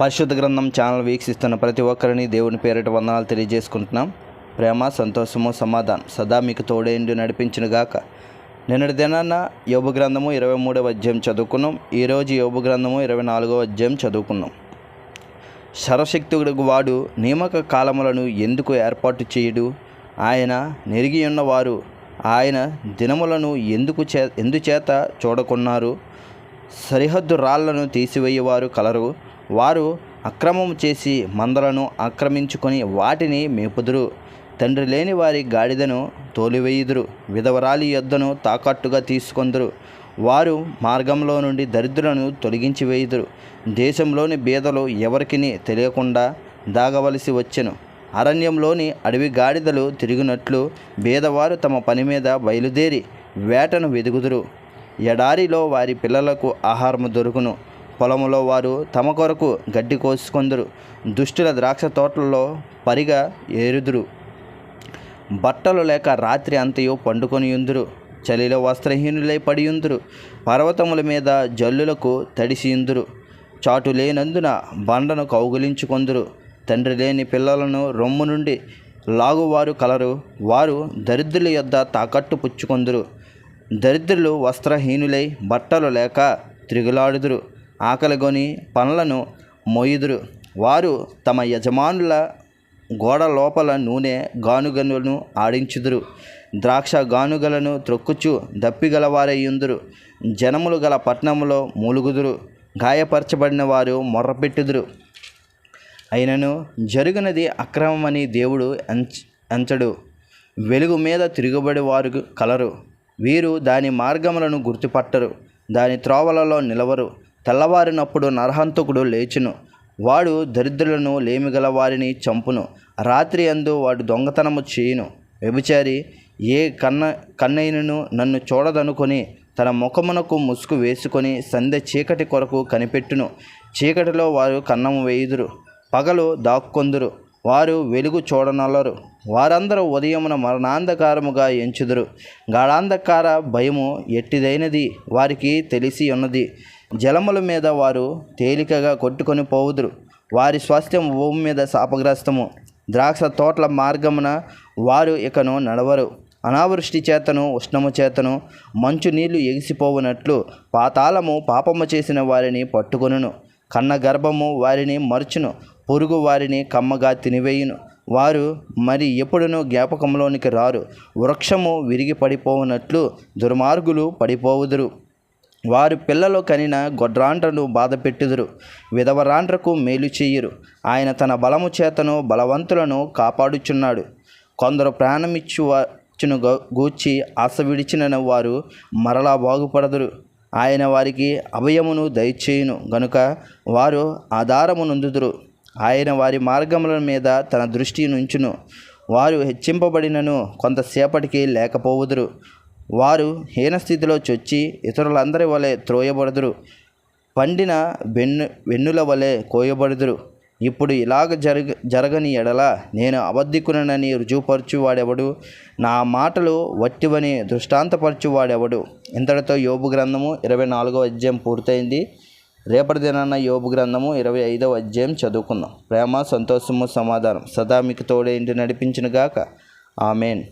పరిశుద్ధ గ్రంథం ఛానల్ వీక్షిస్తున్న ప్రతి ఒక్కరిని దేవుని పేరిట వందనాలు తెలియజేసుకుంటున్నాం. ప్రేమ, సంతోషము, సమాధానం సదా మీకు తోడేండి నడిపించిన గాక. నిన్నటి దినాన యోబు గ్రంథము 23వ అధ్యాయం చదువుకున్నాం. ఈరోజు యోబు గ్రంథము 24వ అధ్యాయం చదువుకున్నాం. సర్వశక్తుడు వాడు నియామక కాలములను ఎందుకు ఏర్పాటు చేయుడు? ఆయన నెరిగి ఉన్నవారు ఆయన దినములను ఎందుచేత చూడకున్నారు? సరిహద్దు రాళ్లను తీసివేయేవారు కలరు. వారు అక్రమం చేసి మందలను ఆక్రమించుకొని వాటిని మేపుదురు. తండ్రి లేని వారి గాడిదను తోలివేయుదురు. విధవరాలి యొద్దను తాకట్టుగా తీసుకొందురు. వారు మార్గంలో నుండి దరిద్రులను తొలగించి వేయుదురు. దేశంలోని బీదలు ఎవరికిని తెలియకుండా దాగవలసి వచ్చెను. అరణ్యంలోని అడవి గాడిదలు తిరిగినట్లు బీదవారు తమ పని మీద బయలుదేరి వేటను వెదుగుదురు. ఎడారిలో వారి పిల్లలకు ఆహారము దొరుకును. పొలములో వారు తమ కొరకు గడ్డి కోసుకొందురు. దుష్టుల ద్రాక్ష తోటలలో పరిగా ఏరుదురు. బట్టలు లేక రాత్రి అంతయు పండుకొనియుందురు. చలిలో వస్త్రహీనులై పడియుందురు. పర్వతముల మీద జల్లులకు తడిసియుందురు. చాటు లేనందున బండను కౌగులించుకొందురు. తండ్రి లేని పిల్లలను రొమ్ము నుండి లాగువారు కలరు. వారు దరిద్రుల యొద్ద తాకట్టు పుచ్చుకొందురు. దరిద్రులు వస్త్రహీనులై బట్టలు లేక తిరుగులాడుదురు. ఆకలిగొని పనులను మోయుదురు. వారు తమ యజమానుల గోడ లోపల నూనె గానుగలను ఆడించుదురు. ద్రాక్ష గానుగలను త్రొక్కుచు దప్పిగలవారయ్యుందురు. జనములు గల పట్టణములో మూలుగుదురు. గాయపరచబడిన వారు మొర్రపెట్టుదురు. అయినను జరుగునది అక్రమమని దేవుడు ఎంచడు. వెలుగు మీద తిరుగుబడి వారు కలరు. వీరు దాని మార్గములను గుర్తుపట్టరు. దాని త్రోవలలో నిలవరు. తెల్లవారినప్పుడు నరహంతకుడు లేచును. వాడు దరిద్రులను లేమిగల వారిని చంపును. రాత్రి అందు వాడు దొంగతనము చేయును. వ్యభిచారి ఏ కన్నైనను నన్ను చూడదనుకొని తన ముఖమునకు ముసుగు వేసుకొని సంధ్య చీకటి కొరకు కనిపెట్టును. చీకటిలో వారు కన్నము వేయుదురు. పగలు దాక్కొందురు. వారు వెలుగు చూడనల్లరు. వారందరూ ఉదయమున మరణాంధకారముగా ఎంచుదురు. గాఢాంధకార భయము ఎట్టిదైనది వారికి తెలిసి ఉన్నది. జలముల మీద వారు తేలికగా కొట్టుకొని పోవుదురు. వారి స్వాస్థ్యం భూమి మీద శాపగ్రస్తము. ద్రాక్ష తోటల మార్గమున వారు ఇకను నడవరు. అనావృష్టి చేతను ఉష్ణము చేతను మంచు నీళ్లు ఎగిసిపోవునట్లు పాతాళము పాపము చేసిన వారిని పట్టుకొనును. కన్న గర్భము వారిని మరుచును. పురుగు వారిని కమ్మగా తినివేయును. వారు మరి ఎప్పుడునూ జ్ఞాపకంలోనికి రారు. వృక్షము విరిగి పడిపోవునట్లు దుర్మార్గులు పడిపోవుదురు. వారు పిల్లలు కనిన గొడ్రాండ్రను బాధపెట్టుదురు. విధవరాండ్రకు మేలు చెయ్యరు. ఆయన తన బలము చేతను బలవంతులను కాపాడుచున్నాడు. కొందరు ప్రాణమిచ్చును గూర్చి ఆశ విడిచిన వారు మరలా బాగుపడదురు. ఆయన వారికి అభయమును దయచేయును గనుక వారు ఆధారము నొందుదురు. ఆయన వారి మార్గముల మీద తన దృష్టి నుంచును. వారు హెచ్చింపబడినను కొంతసేపటికి లేకపోవుదురు. వారు హీనస్థితిలో చొచ్చి ఇతరులందరి వలె త్రోయబడుదురు. పండిన వెన్నుల వలె కోయబడుదురు. ఇప్పుడు ఇలాగ జరగని ఎడల నేను అబద్ధికునని రుజువుపరచువాడెవడు? నా మాటలు వట్టివని దృష్టాంతపరచువాడెవడు? ఇంతటితో యోబు గ్రంథము 24వ అధ్యాయం పూర్తయింది. రేపటి దినాన యోబు గ్రంథము 25వ అధ్యాయం చదువుకుందాం. ప్రేమ, సంతోషము, సమాధానం సదా మీకు తోడే ఇంటి నడిపించిన గాక. ఆమెన్.